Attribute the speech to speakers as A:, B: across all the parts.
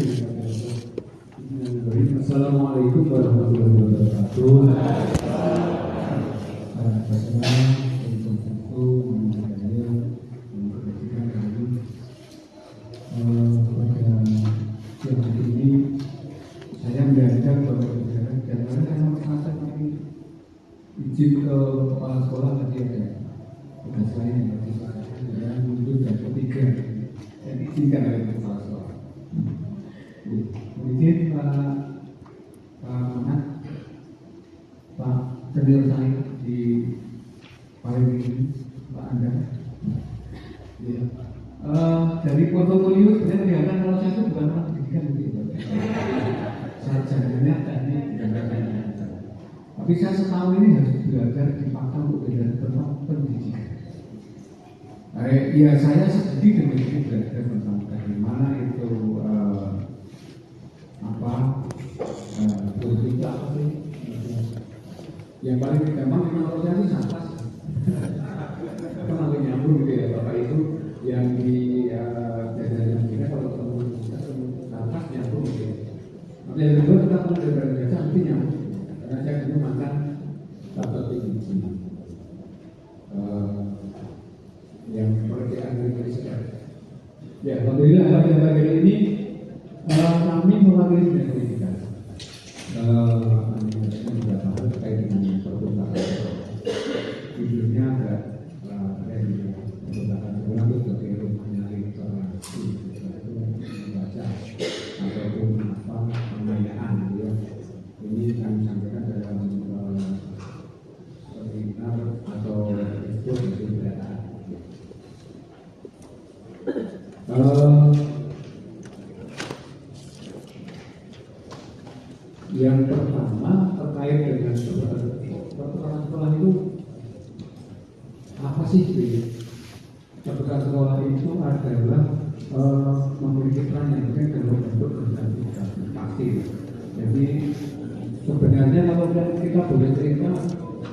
A: Assalamualaikum warahmatullahi wabarakatuh. Izin ke kepala sekolah tadi ada tugas lain yang menuju dan ketiga yang diizinkan oleh kepala sekolah. Izin Pak senior saya di paling ini Pak Anda. Ya. Dari portofolio sebenarnya kelihatan kalau saya itu bukan orang pendidikan begitu. Sarjananya teknik dan lain-lain. Tapi saya setahun ini harus belajar dipaksa untuk belajar tentang pendidikan. Ya saya sedikit demi sedikit belajar tentang bagaimana itu berita apa sih? Yang paling gampang menurut saya itu santas. Apa namanya nyambung gitu ya Bapak itu yang di jajaran kita kalau ketemu santas nyambung gitu. Tapi yang kedua kita kalau belajar nanti nyambung. Karena saya dulu mantan dapat tinggi yang pekerjaan dari Indonesia. Ya, alhamdulillah pada bagian ini kami mewakili bidang pendidikan. Kami juga tahu terkait dengan perpustakaan. Judulnya ada perpustakaan sekolah itu sebagai rumahnya literasi, membaca ataupun pengayaan ya. Ini kami sampaikan dalam seminar atau ekspos dari pendataan. Yang pertama terkait dengan pertukaran sekolah itu apa sih? Pertukaran sekolah itu adalah memiliki peran yang penting dalam bentuk gratifikasi pasti. Jadi sebenarnya kalau kita boleh cerita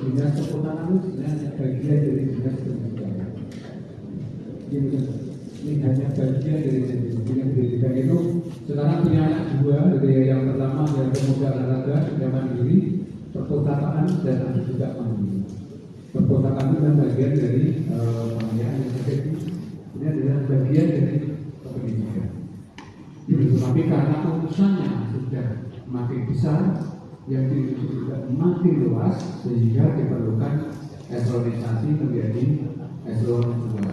A: dinas keputaran itu sebenarnya bagian dari dinas pendidikan. Ini hanya bagian dari dinas pendidikan itu. Sekarang punya anak dua, dari yang pertama yang pemuda olahraga sudah mandiri, perpustakaan dan ada juga mandiri. Perpustakaan itu kan bagian dari pengayaan yang terjadi. Ini adalah bagian dari pendidikan. Tapi karena urusannya sudah makin besar, yang juga makin luas, sehingga diperlukan eselonisasi menjadi eselon 2.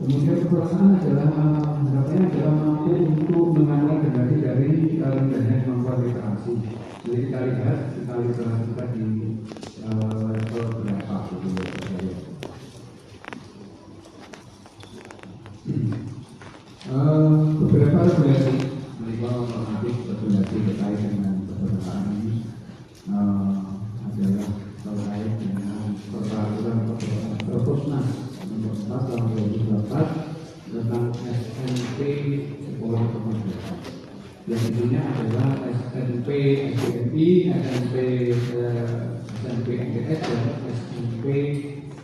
A: Kemudian perasaan adalah harapannya adalah mampu untuk mengawal generasi dari rendahnya kemampuan literasi. Jadi kita lihat literasi kita di level berapa beberapa regulasi normatif regulasi terkait dengan perpustakaan ini adalah terkait dengan peraturan Perpusnas nomor 4 tahun 2014 tentang SNP sekolah kementerian. Yang intinya adalah SNP SDMI, SNP SNP NTS dan SNP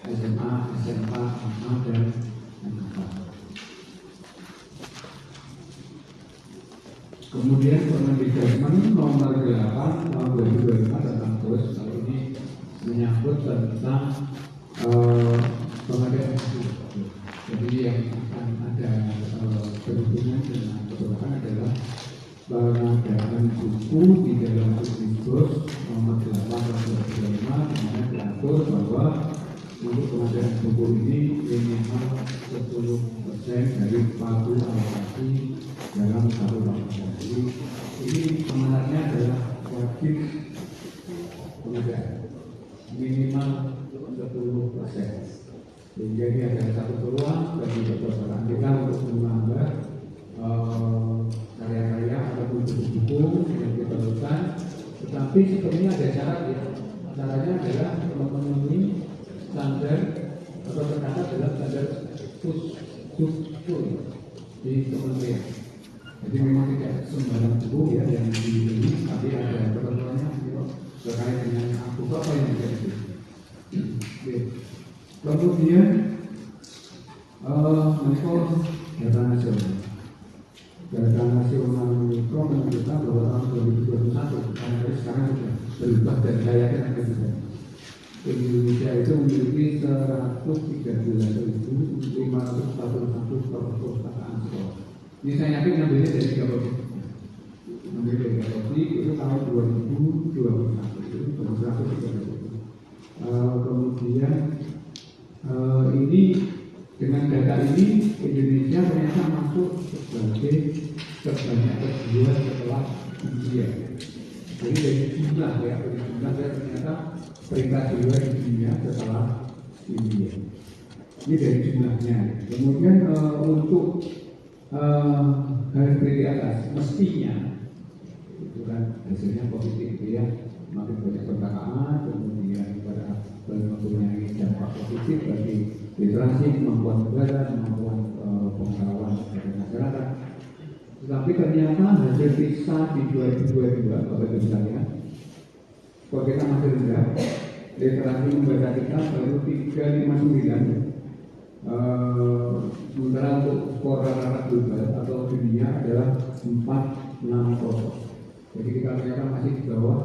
A: SMA, SMA, SMA dan SMK. Kemudian Permendikbud nomor 8 tahun 2025 tentang kurs ini menyangkut tentang pengadaan buku. Jadi yang akan ada berhubungan dengan perpustakaan adalah pengadaan buku di dalam Permendikbud nomor 8 tahun 2025 dimana diatur bahwa untuk pengadaan buku ini minimal 10% dari pagu alokasi dalam satu tahun. Jadi ini sebenarnya adalah wajib pengadaan minimal 10%. Jadi ada satu peluang bagi perpustakaan kita untuk menambah karya-karya ataupun buku-buku yang diperlukan. Tetapi sebenarnya ada syarat ya. Syaratnya adalah memenuhi standar atau tercatat dalam standar Pusduk di kementerian. Jadi memang tidak sembarang buku ya yang dibeli, tapi ada ketentuannya terkait dengan buku apa yang bisa dibeli. Kemudian mereka data nasional. Data nasional mikro menunjukkan bahwa tahun 2021 karena sekarang sudah berubah dan saya yakin akan bisa. Indonesia itu memiliki 113.541 perpustakaan sekolah. Ini saya yakin ngambilnya dari 3 provinsi. Ngambil dari 3 provinsi itu tahun 2021 itu 130. Kemudian ini dengan data ini Indonesia ternyata masuk sebagai terbanyak kedua setelah India. Jadi dari jumlah ternyata peringkat kedua di dunia setelah India. Ini dari jumlahnya. Kemudian untuk garis di atas mestinya itu kan hasilnya positif ya, makin banyak perkataan, kemudian pada mempunyai dampak positif bagi literasi, kemampuan negara, kemampuan pengetahuan dari masyarakat. Tetapi ternyata hasil PISA di 2022, Bapak Ibu sekalian, kalau kita masih rendah, literasi membaca kita baru 359. Sementara untuk skor rata-rata global atau dunia adalah 460. Jadi kita ternyata masih di bawah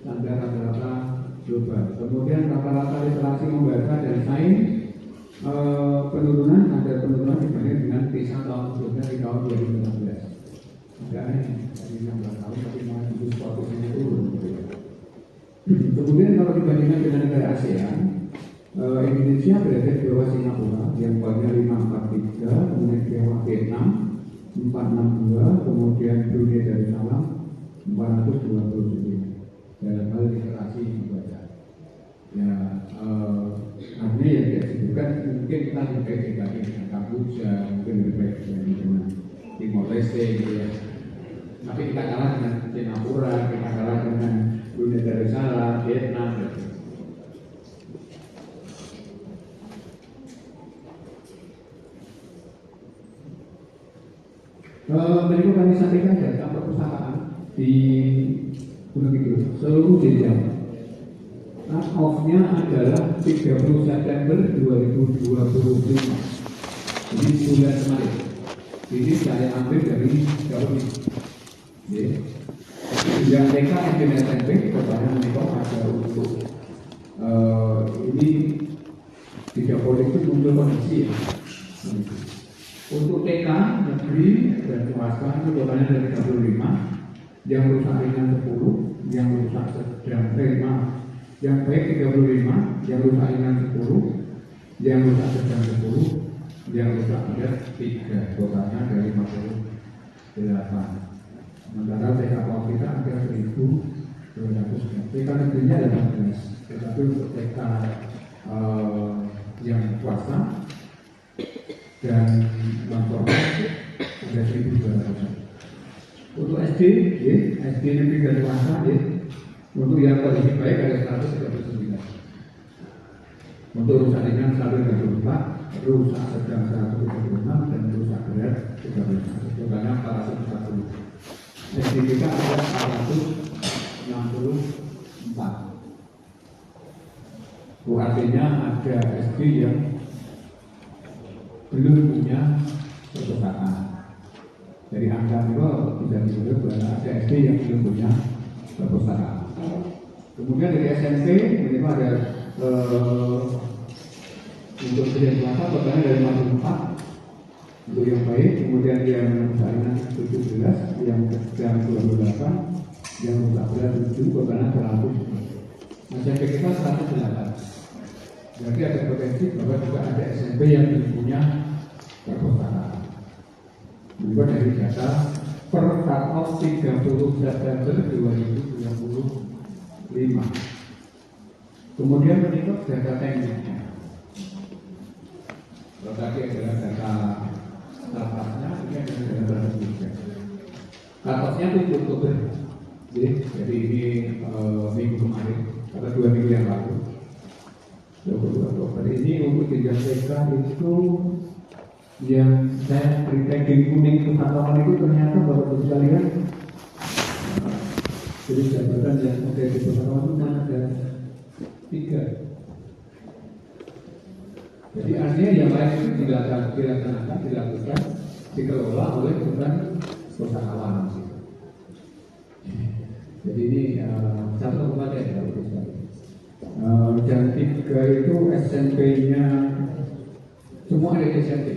A: standar rata-rata global. Kemudian rata-rata literasi membaca dan sains penurunan dibanding dengan PISA tahun sebelumnya di tahun 2016. Ada aneh, dari 16 tahun tapi malah itu sportnya turun. Kemudian kalau dibandingkan dengan negara ASEAN, Indonesia berada di bawah Singapura yang poinnya 543, kemudian di bawah Vietnam 462, kemudian Brunei Darussalam 429 dalam hal literasi membaca. Ya, artinya yang kita sebutkan mungkin kita lebih baik dibanding dengan Kamboja, mungkin lebih baik dibanding dengan Timor Leste gitu ya. Tapi kita kalah dengan Singapura, kita kalah dengan Brunei Darussalam, Vietnam gitu. Berikut kami sampaikan data perpustakaan di Gunung Kidul seluruh jenjang. Cut off-nya adalah 30 September 2025. Ini bulan kemarin. Ini saya ambil dari jauh ini. Yang TK SD dan SMP kebanyakan mereka ada untuk ini tidak boleh itu muncul kondisi. Untuk TK negeri dan swasta itu totalnya dari 35, yang rusak ringan 10, yang rusak sedang 5, yang baik 35, yang rusak ringan 10, yang rusak sedang 10, yang rusak berat 3, totalnya dari 58. Sementara TK awal kita ada 1.200. TK negerinya ada 16, tetapi untuk TK yang swasta dan bantuan ada 1.200. Untuk SD, ya, SD negeri dan swasta, ya, untuk yang kondisi baik ada 139. Untuk rusak ringan 134, rusak sedang 136 dan rusak berat 13. Totalnya 440. SD kita ada 464. Itu artinya ada SD yang belum punya perpustakaan. Dari angka itu bisa disebut bahwa ada SD yang belum punya perpustakaan. Kemudian dari SMP ini ada untuk yang swasta totalnya dari 54 untuk yang baik, kemudian yang saingan 17, yang sedang 28, yang rusak berat 7, totalnya 100. SMP kita 108. Jadi ada potensi bahwa juga ada SMP yang belum punya perpustakaan. Juga dari data per cut-off 30 September 2025. Kemudian berikut data teknisnya. Kalau tadi adalah data startupnya, ini adalah data juga. Cut-off-nya 7 Oktober. Jadi ini minggu kemarin atau 2 minggu yang lalu. 22 Oktober ini untuk jenjang TK itu yang saya beri tagging kuning itu katakan itu ternyata baru bisa lihat. Jadi jabatan yang ada di pesawat itu ada 3. Jadi artinya yang lain itu dilakukan dikelola oleh bukan pustakawan. Jadi ini satu kabupaten kalau bisa. Jam 3 itu SMP-nya semua ada di SMP.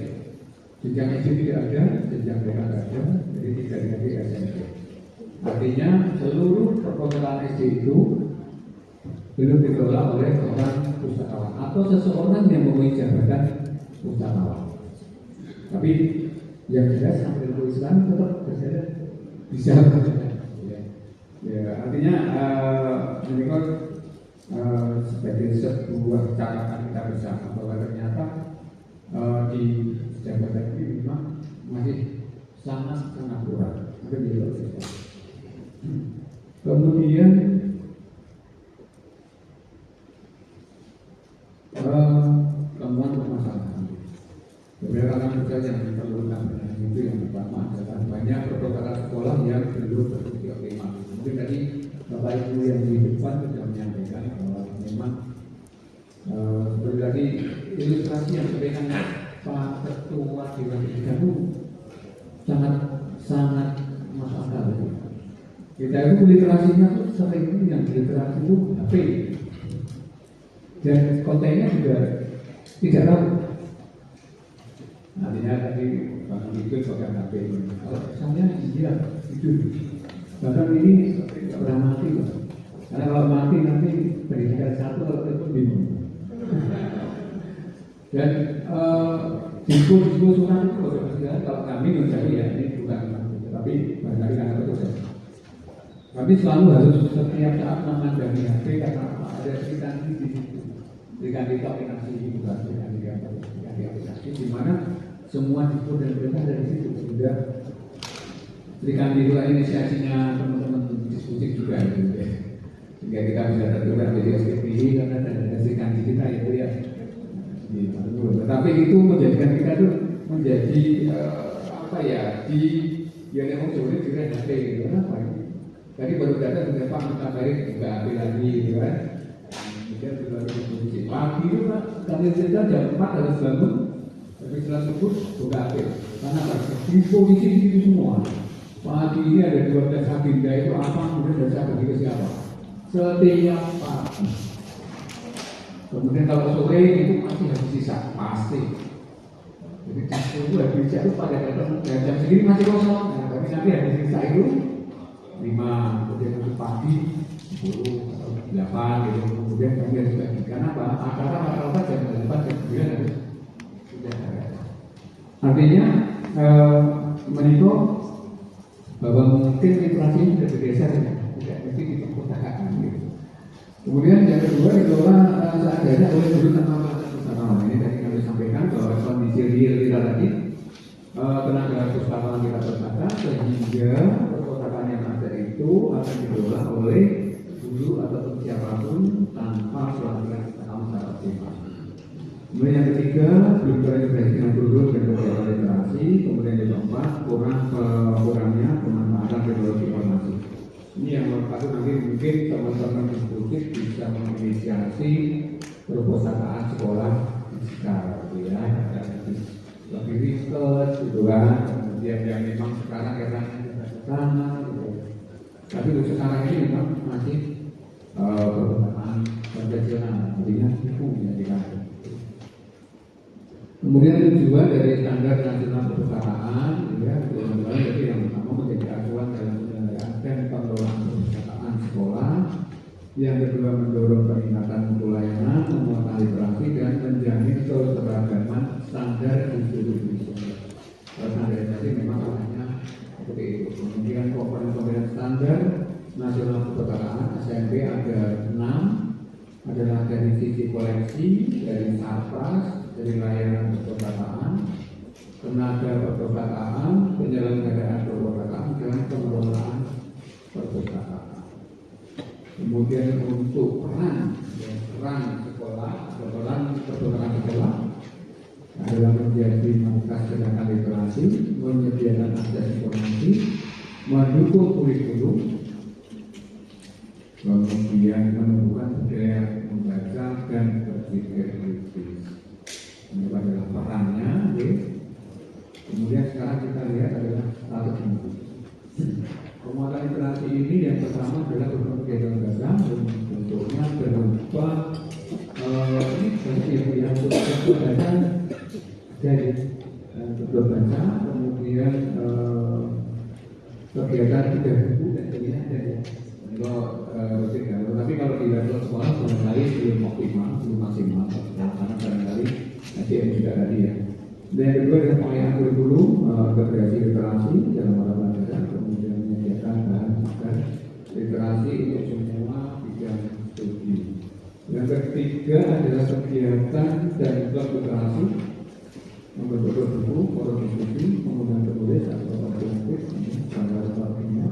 A: Jenjang SD tidak ada, jenjang TK tidak ada, jadi tidak di SMP. Artinya seluruh perpustakaan SD itu belum dikelola oleh seorang pustakawan atau seseorang yang mempunyai jabatan pustakawan. Tapi yang jelas sampai tulisan tetap bisa ya, artinya ini kan sebagai sebuah catatan kita bersama bahwa ternyata di jabatan ini memang masih sangat kurang. Kemudian temuan permasalahan beberapa kerja yang diperlukan itu yang pertama adalah banyak perpustakaan sekolah yang belum terfungsi optimal. Mungkin tadi Bapak Ibu yang di depan sudah menyampaikan bahwa memang seperti tadi ilustrasi yang diberikan Pak Ketua Dewan itu sangat masuk akal. Kita itu literasinya tuh sering yang literasi itu HP dan kontennya juga tidak tahu. Artinya tadi Bang itu pakai HP. Kalau misalnya dia itu bahkan ini tidak pernah mati, karena kalau mati nanti pendidikan satu atau itu bingung. Dan diskusi surat itu kalau kami mencari ya ini bukan, tapi barangkali karena betul ya. Kami selalu harus setiap saat memandang HP karena ada cerita di situ. Dengan aplikasi juga dengan aplikasi di mana semua info dan berita dari situ sudah berikan dulu inisiasinya teman-teman diskusi juga gitu ya. Sehingga kita bisa tertular jadi SPP karena ada serikan kita itu ya. Tetapi itu menjadikan kita tuh menjadi apa ya di yang sulit juga HP gitu kenapa ini? Tadi baru datang dengan Pak Mutabarik juga HP lagi gitu kan. Kemudian juga diskusi pagi itu Pak kami cerita jam 4 harus bangun. Tapi setelah subuh buka HP karena apa? Informasi di situ semua. Pagi ini ada 12 agenda itu apa kemudian saya bagi ke siapa? Setiap pagi. Kemudian kalau sore itu masih habis sisa pasti. Jadi jam itu habis itu pada datang jam segini masih kosong. Nah, tapi nanti habis sisa itu 5, kemudian nanti pagi 10 atau 8 gitu. Kemudian kami harus bagi. Karena apa? Acara rata-rata jam 8 jam 9 harus sudah ada. Artinya menikah bahwa mungkin literasi ini sudah bergeser ya, tidak mesti di perpustakaan gitu. Kemudian yang kedua dikelola seadanya oleh guru tanpa pustakawan. Ini tadi kami sampaikan bahwa kondisi real kita tadi tenaga pustakawan kita terbatas sehingga perpustakaan yang ada itu akan dikelola oleh guru ataupun siapapun tanpa pelatihan pustakawan secara optimal. Kemudian yang ketiga belum terintegrasi dengan guru dan kegiatan literasi. Kemudian yang keempat kurangnya pemanfaatan teknologi informasi. Ini yang menurut nanti mungkin teman-teman diskusi bisa menginisiasi perpustakaan sekolah digital, gitu ya, lebih riset, gitu kan. Kemudian yang memang sekarang eranya sudah ke sana, gitu. Tapi untuk sekarang ini memang masih perpustakaan konvensional, artinya itu menjadikan. Kemudian tujuan dari standar nasional perpustakaan, ya, jadi yang pertama menjadi acuan dalam penyelenggaraan dan pengelolaan perpustakaan sekolah. Yang kedua mendorong peningkatan mutu layanan, penguatan literasi dan menjamin keseragaman standar di seluruh Indonesia. Standarisasi memang hanya seperti itu. Kemudian komponen-komponen standar nasional perpustakaan SMP ada 6, adalah dari sisi koleksi, dari sarpras, dari layanan perpustakaan, tenaga perpustakaan, penyelenggaraan perpustakaan dan pengelolaan perpustakaan. Kemudian untuk peran sekolah atau peran perpustakaan sekolah adalah menjadi markas gerakan literasi, menyediakan akses informasi, mendukung kurikulum, kemudian menumbuhkan budaya membaca dan berpikir kritis. Ini adalah perannya. Kemudian sekarang kita lihat adalah strategi. Penguatan literasi ini yang pertama adalah berbagai lembaga, bentuknya berupa ini seperti yang untuk baca dari baca, kemudian kegiatan tiga buku dan pilihan dari tapi kalau di level sekolah barangkali belum optimal, belum maksimal karena barangkali SDM juga tadi ya. Dan yang kedua adalah pengayaan kurikulum berkreasi literasi dalam mata pelajaran, kemudian menyediakan bahan bakar literasi untuk semua bidang studi. Yang ketiga adalah kegiatan dan klub literasi, membentuk buku, forum diskusi, mengundang penulis atau alternatif, standar platformnya.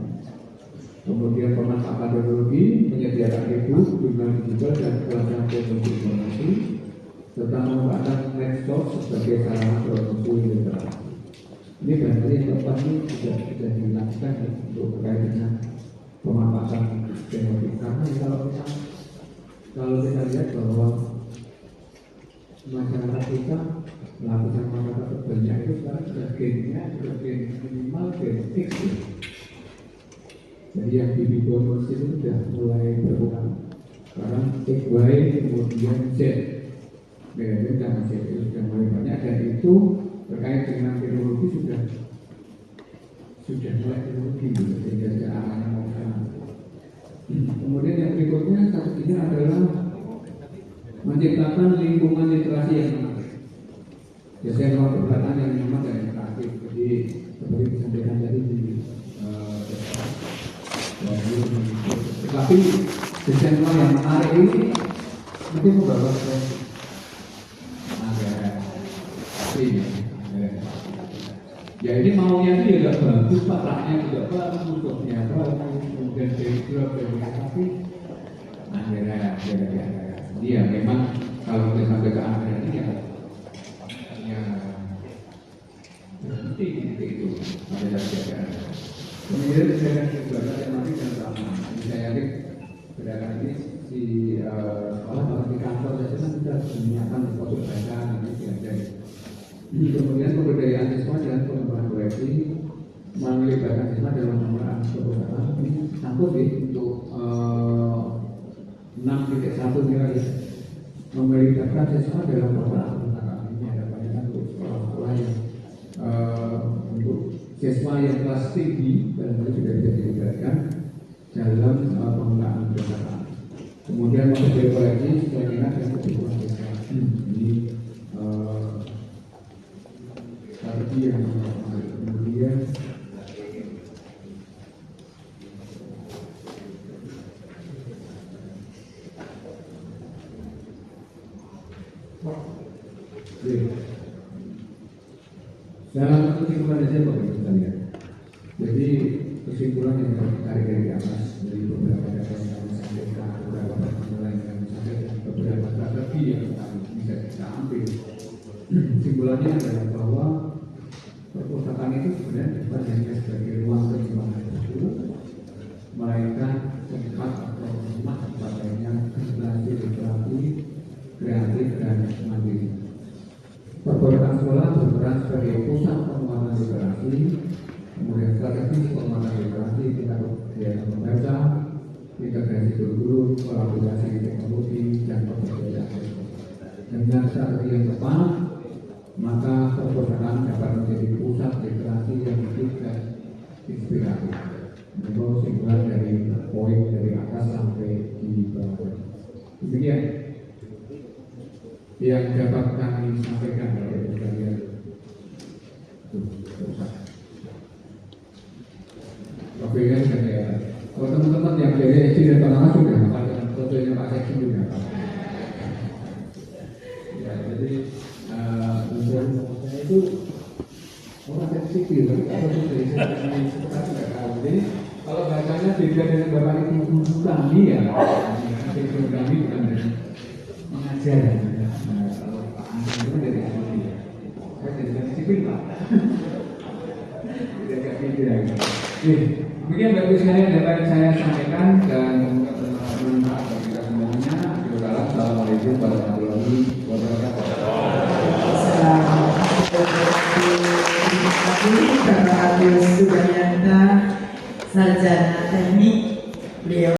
A: Kemudian pemanfaatan teknologi, menyediakan e-book, jurnal digital dan pelajaran teknologi informasi, serta memanfaatkan medsos sebagai sarana promosi literasi. Ini barangkali yang keempat ini sudah dilakukan untuk berkait dengan pemanfaatan teknologi. Karena kalau kita lihat bahwa masyarakat kita melakukan masyarakat terbanyak itu sekarang sudah gennya minimal gen X. Jadi yang baby bonus itu sudah mulai berkurang. Sekarang XY kemudian Z. Itu sudah masih sudah mulai banyak dan itu terkait dengan teknologi sudah mulai teknologi sehingga arahnya mau ke sana. Kemudian yang berikutnya strateginya adalah menciptakan lingkungan literasi yang menarik. Biasanya kalau perkataan yang nyaman dan interaktif. Jadi seperti disampaikan tadi di tapi desain yang menarik ini mungkin membawa ke ya ini maunya itu juga bagus, pakainya juga bagus, musuhnya bagus, kemudian backdrop tapi dia memang kalau kita sampai ke akhir ini ya berhenti itu ada jaga. Kemudian saya juga yang nanti dan sama. Saya yakin gerakan ini di sekolah di kantor saja kan sudah menyiapkan untuk baca nanti diajar. Kemudian pemberdayaan siswa dan pengembangan koleksi melibatkan siswa dalam pengembangan kebudayaan ini sangkut untuk 6.1 nilai melibatkan siswa dalam program perpustakaan. Ini ada banyak untuk sekolah-sekolah yang untuk siswa yang kelas tinggi dan itu juga bisa dilibatkan dalam pengelolaan perpustakaan. Kemudian memperbaiki koleksi sesuai dengan kebutuhan siswa. Ini strategi yang kemudian dalam kesimpulan saja Bapak Ibu sekalian. Jadi kesimpulan yang kita tarik dari atas dari beberapa data yang kami sampaikan, beberapa pertemuan yang kami sampaikan, beberapa strategi yang bisa kita ambil. Kesimpulannya adalah bahwa perpustakaan itu sebenarnya bukan hanya sebagai ruang penyimpanan buku, melainkan tempat atau rumah tempatnya eksplorasi literasi, kreatif dan mandiri. Perpustakaan sekolah berperan sebagai pusat penguatan literasi, kemudian strategi penguatan literasi, tingkat kegiatan membaca, integrasi kurikulum, kolaborasi teknologi dan pemberdayaan. Dengan strategi yang tepat, maka perpustakaan dapat menjadi pusat literasi yang hidup dan inspiratif. Menurut kesimpulan dari poin dari atas sampai di bawah. Demikian yang dapat kami sampaikan kepada kalian. Oke kan saya. Kalau teman-teman yang dari SD dan Panama sudah hafal dengan fotonya Pak Seksi juga hafal. Ya, jadi saya itu orang sensitif, tapi kalau dari saya tidak tahu. Jadi kalau bacanya beda dengan Bapak Ibu kami ya, Ibu kami bukan dari mengajar. Itu dari ahli. Saya jadi sipil Pak. Tidak tidak. Demikian Bapak Ibu sekalian dapat saya sampaikan dan bermanfaat bagi kita semuanya. Assalamualaikum warahmatullahi wabarakatuh.
B: sarjana teknik, beliau